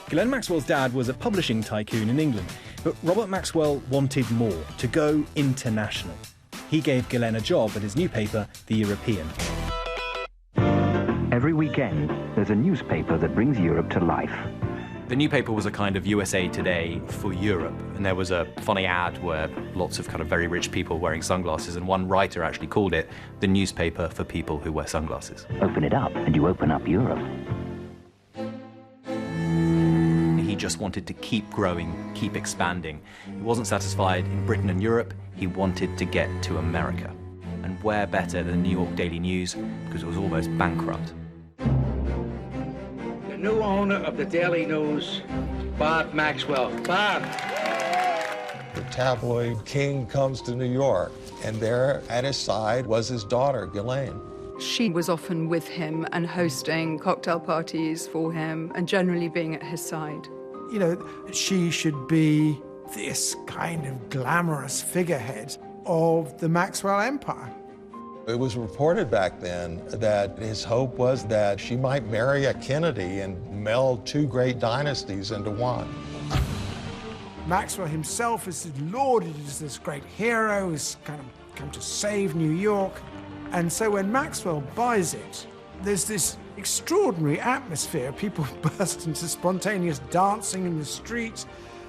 Ghislaine Maxwell's dad was a publishing tycoon in England, but Robert Maxwell wanted more, to go international. He gave Ghislaine a job at his new paper, The European. Every weekend, there's a newspaper that brings Europe to life. The new paper was a kind of USA Today for Europe, and there was a funny ad where lots of kind of very rich people wearing sunglasses, and one writer actually called it the newspaper for people who wear sunglasses. Open it up, and you open up Europe. He just wanted to keep growing, keep expanding. He wasn't satisfied in Britain and Europe, he wanted to get to America. And where better than the New York Daily News, because it was almost bankrupt. The new owner of the Daily News, Bob Maxwell. Bob! The tabloid king comes to New York, and there at his side was his daughter, Ghislaine. She was often with him and hosting cocktail parties for him and generally being at his side. You know, she should be this kind of glamorous figurehead of the Maxwell empire. It was reported back then that his hope was that she might marry a Kennedy and meld two great dynasties into one. Maxwell himself is lauded as this great hero who's kind of come to save New York. And so when Maxwell buys it, there's this extraordinary atmosphere. People burst into spontaneous dancing in the streets.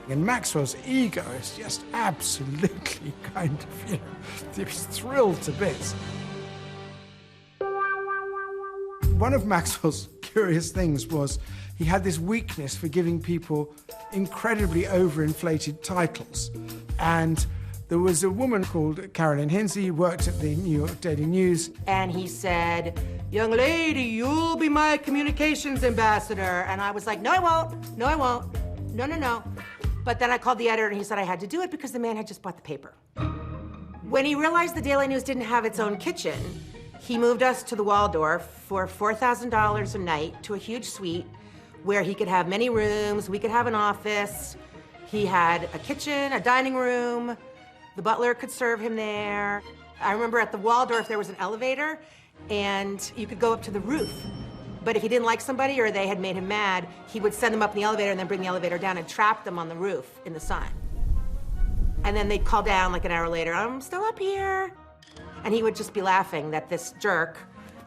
And Maxwell's ego is just absolutely kind of, you know, thrilled to bits. One of Maxwell's curious things was he had this weakness for giving people incredibly overinflated titles. And there was a woman called Caroline Hinsey who worked at the New York Daily News. And he said, "Young lady, you'll be my communications ambassador." And I was like, "No, I won't. No, I won't. No, no, no." But then I called the editor and he said I had to do it because the man had just bought the paper. When he realized the Daily News didn't have its own kitchen, he moved us to the Waldorf for $4,000 a night to a huge suite where he could have many rooms, we could have an office. He had a kitchen, a dining room. The butler could serve him there. I remember at the Waldorf there was an elevator and you could go up to the roof. But if he didn't like somebody or they had made him mad, he would send them up in the elevator and then bring the elevator down and trap them on the roof in the sun. And then they'd call down like an hour later, "I'm still up here." And he would just be laughing that this jerk,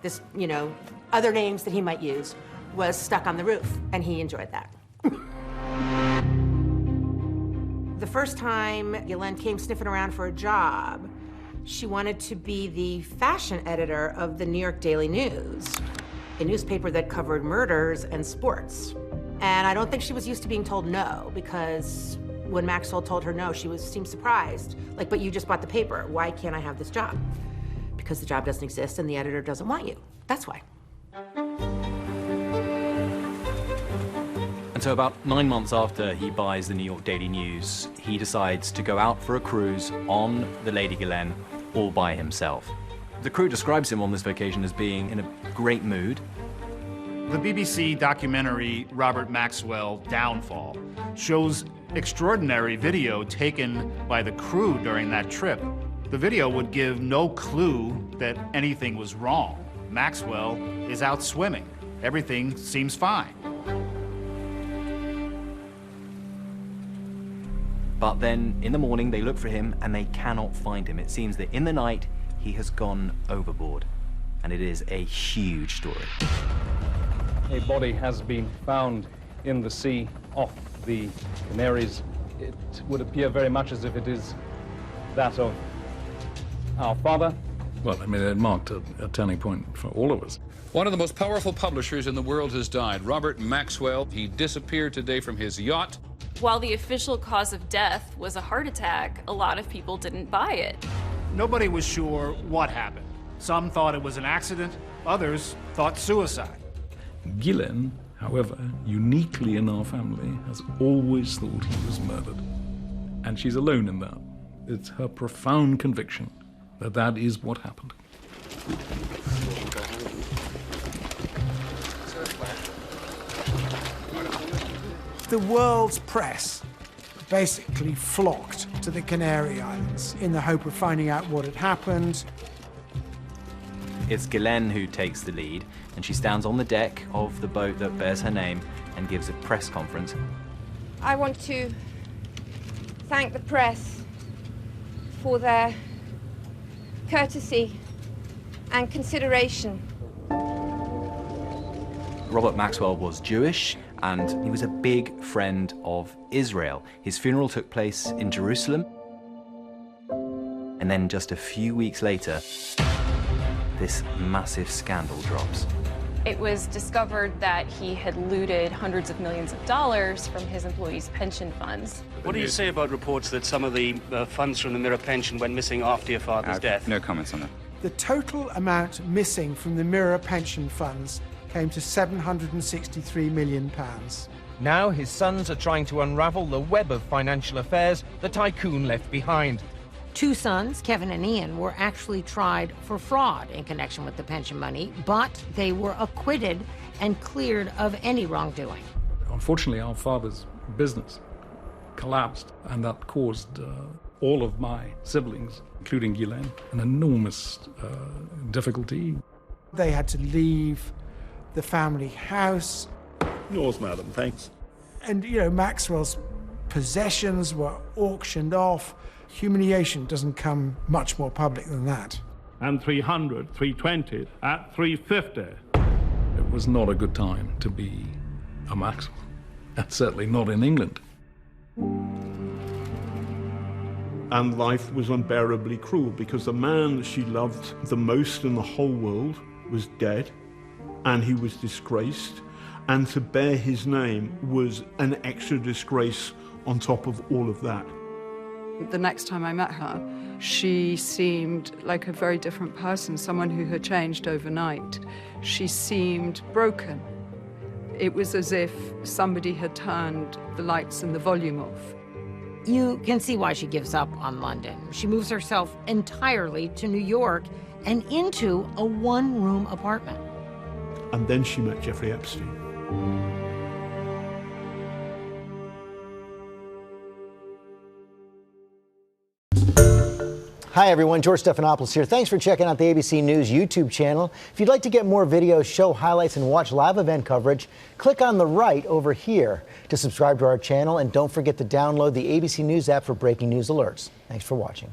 this, you know, other names that he might use, was stuck on the roof, and he enjoyed that. The first time Ghislaine came sniffing around for a job, she wanted to be the fashion editor of the New York Daily News, a newspaper that covered murders and sports. And I don't think she was used to being told no, because when Maxwell told her no, she seemed surprised. Like, "But you just bought the paper. Why can't I have this job?" Because the job doesn't exist and the editor doesn't want you. That's why. And so about 9 months after he buys the New York Daily News, he decides to go out for a cruise on the Lady Ghislaine all by himself. The crew describes him on this vacation as being in a great mood. The BBC documentary Robert Maxwell Downfall shows extraordinary video taken by the crew during that trip. The video would give no clue that anything was wrong. Maxwell is out swimming. Everything seems fine. But then in the morning they look for him and they cannot find him. It seems that in the night he has gone overboard. And it is a huge story. A body has been found in the sea off the Canaries. It would appear very much as if it is that of our father. Well, I mean, it marked a turning point for all of us. One of the most powerful publishers in the world has died, Robert Maxwell. He disappeared today from his yacht. While the official cause of death was a heart attack, a lot of people didn't buy it. Nobody was sure what happened. Some thought it was an accident, others thought suicide. Ghislaine, however, uniquely in our family, has always thought he was murdered. And she's alone in that. It's her profound conviction that that is what happened. The world's press basically flocked to the Canary Islands in the hope of finding out what had happened. It's Ghislaine who takes the lead, and she stands on the deck of the boat that bears her name and gives a press conference. I want to thank the press for their courtesy and consideration. Robert Maxwell was Jewish, and he was a big friend of Israel. His funeral took place in Jerusalem, and then just a few weeks later, this massive scandal drops. It was discovered that he had looted hundreds of millions of dollars from his employees' pension funds. What do you say about reports that some of the funds from the Mirror pension went missing after your father's death? No comments on that. The total amount missing from the Mirror pension funds came to £763 million. Now his sons are trying to unravel the web of financial affairs the tycoon left behind. Two sons, Kevin and Ian, were actually tried for fraud in connection with the pension money, but they were acquitted and cleared of any wrongdoing. Unfortunately, our father's business collapsed, and that caused all of my siblings, including Ghislaine, an enormous difficulty. They had to leave the family house. Yours, madam, thanks. And, you know, Maxwell's possessions were auctioned off. Humiliation doesn't come much more public than that. And 300, 320, at 350. It was not a good time to be a Maxwell. That's certainly not in England. And life was unbearably cruel because the man she loved the most in the whole world was dead, and he was disgraced, and to bear his name was an extra disgrace on top of all of that. The next time I met her, she seemed like a very different person, someone who had changed overnight. She seemed broken. It was as if somebody had turned the lights and the volume off. You can see why she gives up on London. She moves herself entirely to New York and into a one-room apartment. And then she met Jeffrey Epstein. Hi everyone, George Stephanopoulos here. Thanks for checking out the ABC News YouTube channel. If you'd like to get more videos, show highlights, and watch live event coverage, click on the right over here to subscribe to our channel, and don't forget to download the ABC News app for breaking news alerts. Thanks for watching.